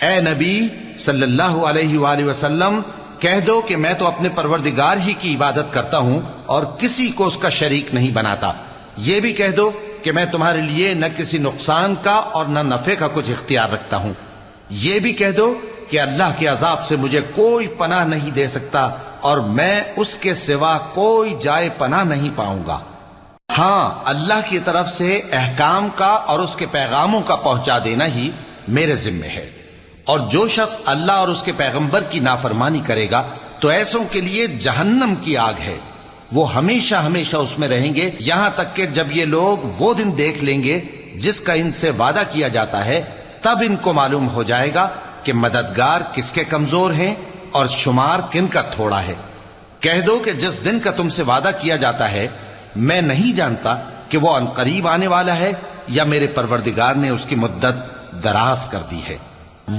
اے نبی صلی اللہ علیہ وآلہ وسلم، کہہ دو کہ میں تو اپنے پروردگار ہی کی عبادت کرتا ہوں اور کسی کو اس کا شریک نہیں بناتا۔ یہ بھی کہہ دو کہ میں تمہارے لیے نہ کسی نقصان کا اور نہ نفع کا کچھ اختیار رکھتا ہوں۔ یہ بھی کہہ دو کہ اللہ کے عذاب سے مجھے کوئی پناہ نہیں دے سکتا اور میں اس کے سوا کوئی جائے پناہ نہیں پاؤں گا۔ ہاں، اللہ کی طرف سے احکام کا اور اس کے پیغاموں کا پہنچا دینا ہی میرے ذمہ ہے، اور جو شخص اللہ اور اس کے پیغمبر کی نافرمانی کرے گا تو ایسوں کے لیے جہنم کی آگ ہے، وہ ہمیشہ ہمیشہ اس میں رہیں گے، یہاں تک کہ جب یہ لوگ وہ دن دیکھ لیں گے جس کا ان سے وعدہ کیا جاتا ہے، تب ان کو معلوم ہو جائے گا کہ مددگار کس کے کمزور ہیں اور شمار کن کا تھوڑا ہے۔ کہہ دو کہ جس دن کا تم سے وعدہ کیا جاتا ہے میں نہیں جانتا کہ وہ عنقریب آنے والا ہے یا میرے پروردگار نے اس کی مدت دراز کر دی ہے۔